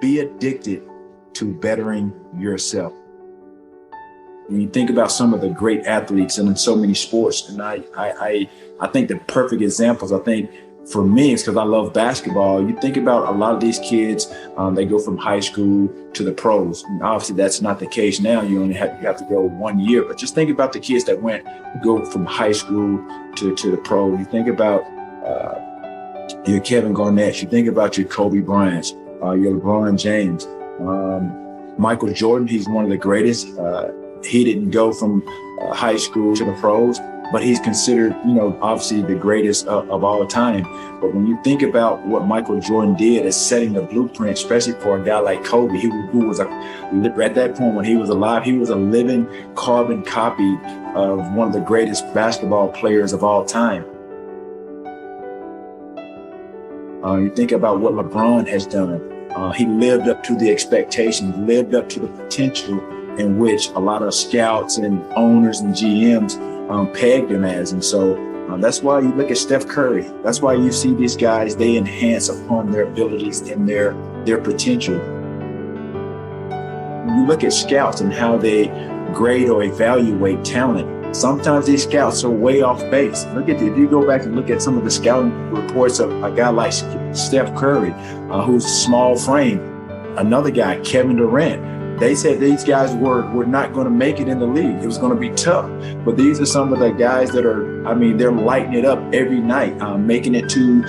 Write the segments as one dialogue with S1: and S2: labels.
S1: Be addicted to bettering yourself. When you think about some of the great athletes and in so many sports, and I think the perfect examples, I think for me, it's because I love basketball. You think about a lot of these kids, they go from high school to the pros. And obviously, that's not the case now. You have to go 1 year. But just think about the kids that go from high school to the pro. You think about your Kevin Garnett. You think about your Kobe Bryant, your LeBron James, Michael Jordan. He's one of the greatest. He didn't go from high school to the pros, but he's considered, obviously the greatest of all time. But when you think about what Michael Jordan did as setting the blueprint, especially for a guy like Kobe, who was at that point when he was alive, he was a living carbon copy of one of the greatest basketball players of all time. You think about what LeBron has done. He lived up to the expectations, lived up to the potential in which a lot of scouts and owners and GMs pegged him as. And so that's why you look at Steph Curry. That's why you see these guys, they enhance upon their abilities and their potential. When you look at scouts and how they grade or evaluate talent, sometimes these scouts are way off base. If you go back and look at some of the scouting reports of a guy like Steph Curry, who's a small frame, another guy, Kevin Durant, they said these guys were not going to make it in the league. It was going to be tough. But these are some of the guys that they're lighting it up every night, making it to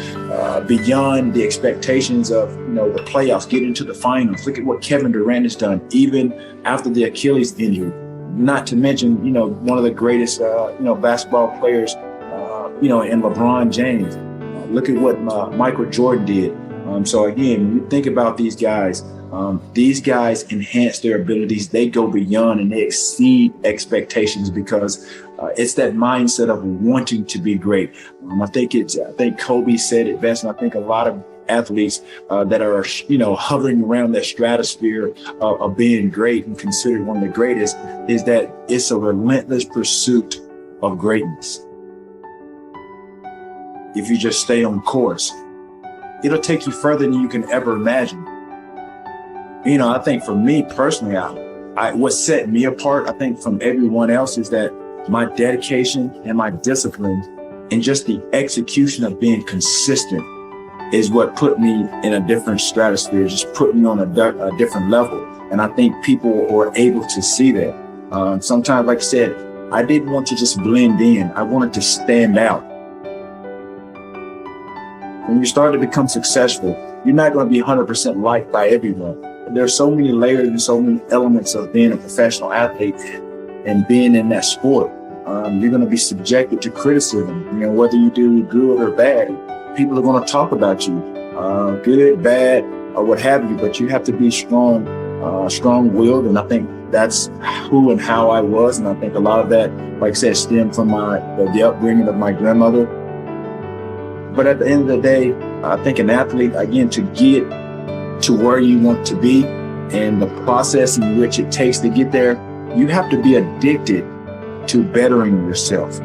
S1: beyond the expectations of, the playoffs, getting to the finals. Look at what Kevin Durant has done, even after the Achilles injury. Not to mention, one of the greatest, basketball players, in LeBron James. Look at what Michael Jordan did. So again, when you think about these guys enhance their abilities. They go beyond and they exceed expectations because it's that mindset of wanting to be great. I think Kobe said it best, and I think a lot of athletes that are, hovering around that stratosphere of being great and considered one of the greatest, is that it's a relentless pursuit of greatness. If you just stay on course, it'll take you further than you can ever imagine. I think for me personally, what set me apart, I think, from everyone else is that my dedication and my discipline and just the execution of being consistent is what put me in a different stratosphere, just put me on a different level. And I think people were able to see that. Sometimes, like I said, I didn't want to just blend in. I wanted to stand out. When you start to become successful, you're not going to be 100% liked by everyone. There's so many layers and so many elements of being a professional athlete and being in that sport. You're going to be subjected to criticism, whether you do good or bad. People are going to talk about you, good, bad, or what have you, but you have to be strong-willed. And I think that's who and how I was. And I think a lot of that, like I said, stemmed from the upbringing of my grandmother. But at the end of the day, I think an athlete, again, to get to where you want to be and the process in which it takes to get there, you have to be addicted to bettering yourself.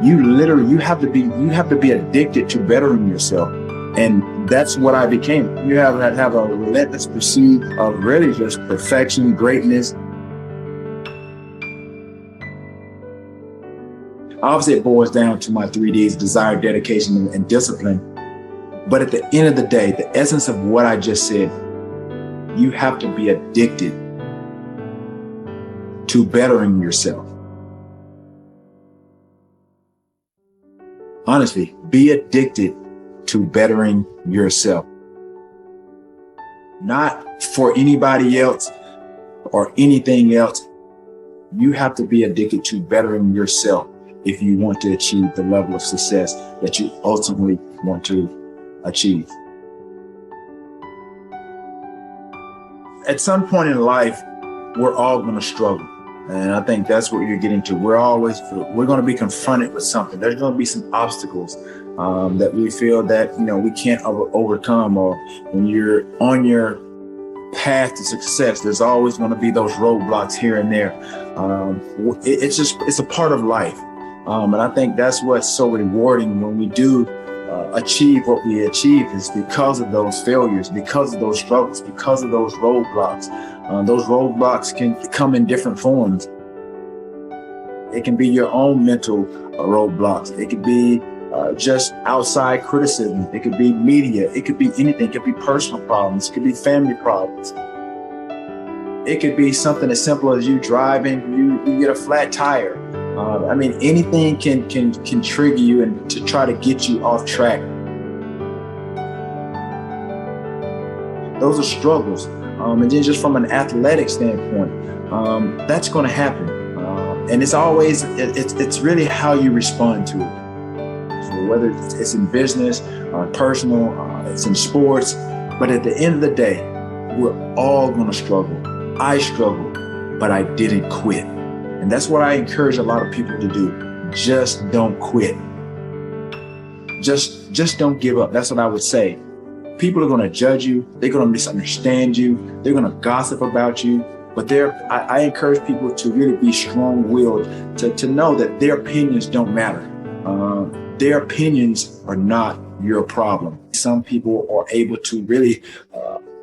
S1: You have to be addicted to bettering yourself. And that's what I became. You have to have a relentless pursuit of really just perfection, greatness. Obviously, it boils down to my 3 Ds: desire, dedication, and discipline. But at the end of the day, the essence of what I just said, you have to be addicted to bettering yourself. Honestly, be addicted to bettering yourself. Not for anybody else or anything else. You have to be addicted to bettering yourself if you want to achieve the level of success that you ultimately want to achieve. At some point in life, we're all going to struggle. And I think that's what you're getting to. We're going to be confronted with something. There's going to be some obstacles that we feel that, we can't overcome. Or when you're on your path to success, there's always going to be those roadblocks here and there. It's a part of life. And I think that's what's so rewarding when we do achieve what we achieve is because of those failures, because of those struggles, because of those roadblocks. Those roadblocks can come in different forms. It can be your own mental roadblocks. It could be just outside criticism. It could be media. It could be anything. It could be personal problems. It could be family problems. It could be something as simple as you driving, you get a flat tire. Anything can trigger you and to try to get you off track. Those are struggles. And then just from an athletic standpoint, that's going to happen. And it's really how you respond to it. So whether it's in business, personal, it's in sports, but at the end of the day, we're all going to struggle. I struggled, but I didn't quit. And that's what I encourage a lot of people to do. Just don't quit. Just don't give up. That's what I would say. People are going to judge you. They're going to misunderstand you. They're going to gossip about you. But I encourage people to really be strong-willed, to know that their opinions don't matter. Their opinions are not your problem. Some people are able to really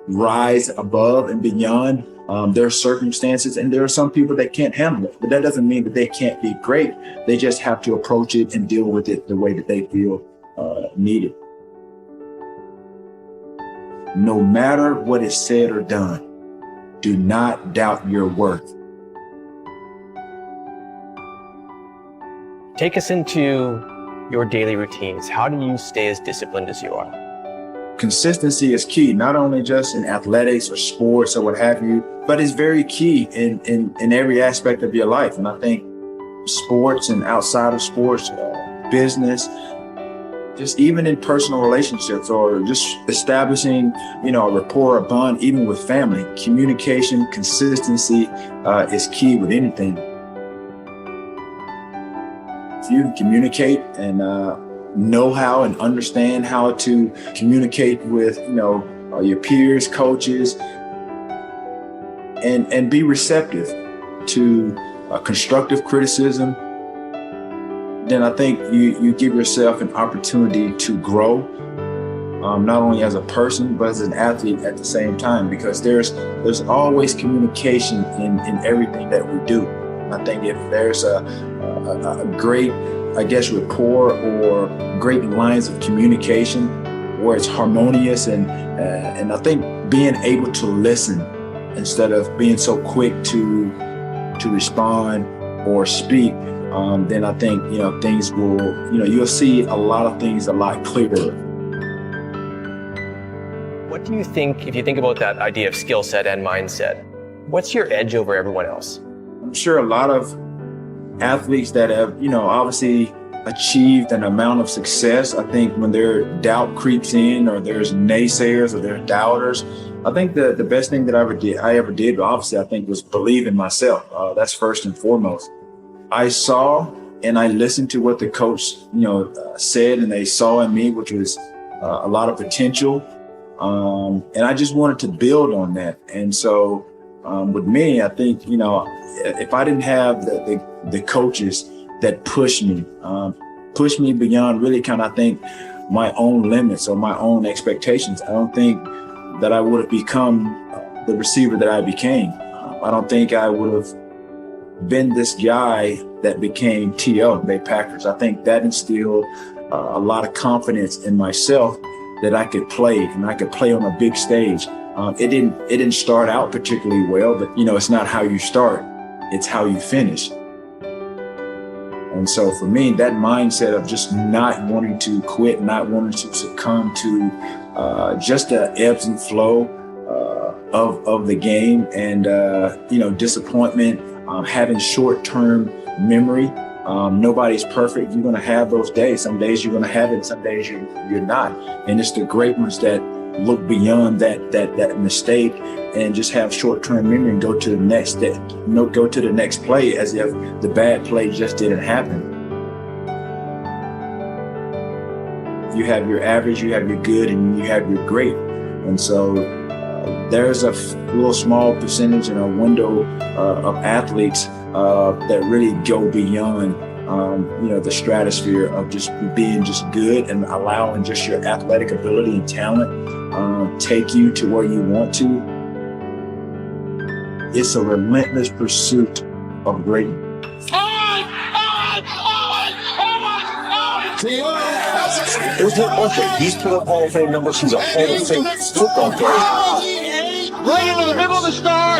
S1: rise above and beyond their circumstances, and there are some people that can't handle it. But that doesn't mean that they can't be great. They just have to approach it and deal with it the way that they feel needed. No matter what is said or done, do not doubt your worth.
S2: Take us into your daily routines. How do you stay as disciplined as you are?
S1: Consistency is key, not only just in athletics or sports or what have you, but it's very key in every aspect of your life. And I think sports and outside of sports, business, just even in personal relationships or just establishing, a rapport, a bond, even with family, communication, consistency is key with anything. If you communicate and know how and understand how to communicate with, your peers, coaches, and be receptive to constructive criticism, then I think you give yourself an opportunity to grow, not only as a person, but as an athlete at the same time, because there's always communication in everything that we do. And I think if there's a great, rapport or great lines of communication where it's harmonious and I think being able to listen instead of being so quick to respond or speak, then I think, things will, you'll see a lot of things a lot clearer.
S2: What do you think, if you think about that idea of skill set and mindset, what's your edge over everyone else?
S1: I'm sure a lot of athletes that have, obviously achieved an amount of success, I think when their doubt creeps in or there's naysayers or there's doubters, I think the best thing that I ever did, obviously, I think was believe in myself. That's first and foremost. I saw and I listened to what the coach, said and they saw in me, which was a lot of potential. And I just wanted to build on that. And so with me, I think, if I didn't have the coaches that pushed me beyond really kind of, I think, my own limits or my own expectations, I don't think that I would have become the receiver that I became. I don't think I would have been this guy that became T.O., Bay Packers. I think that instilled a lot of confidence in myself that I could play and I could play on a big stage. It didn't start out particularly well, but it's not how you start, it's how you finish. And so for me, that mindset of just not wanting to quit, not wanting to succumb to just the ebbs and flow of the game and disappointment, having short-term memory. Nobody's perfect. You're going to have those days. Some days you're going to have it, some days you're not. And it's the great ones that look beyond that mistake and just have short-term memory and go to the next play as if the bad play just didn't happen. You have your average, you have your good, and you have your great. And so there's a little small percentage in a window of athletes that really go beyond the stratosphere of just being just good and allowing just your athletic ability and talent take you to where you want to. It's a relentless pursuit of greatness.
S3: There's no question. He's put up Hall of Fame numbers. He's a Hall of Fame football player.
S4: Right into the middle of the star.